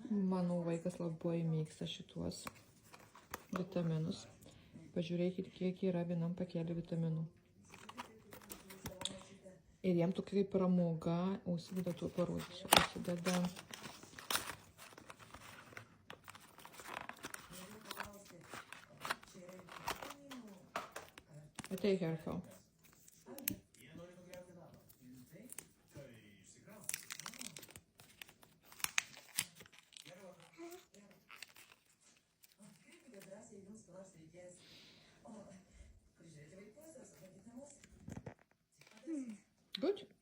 Mano vaikas labai mėgsta šituos vitaminus. Pažiūrėkit, kiek yra vienam pakelį vitaminų. Ir jam tokia kaip pramoga, užsideda tuo parodysiu. Užsideda ateik, Herkau. Good?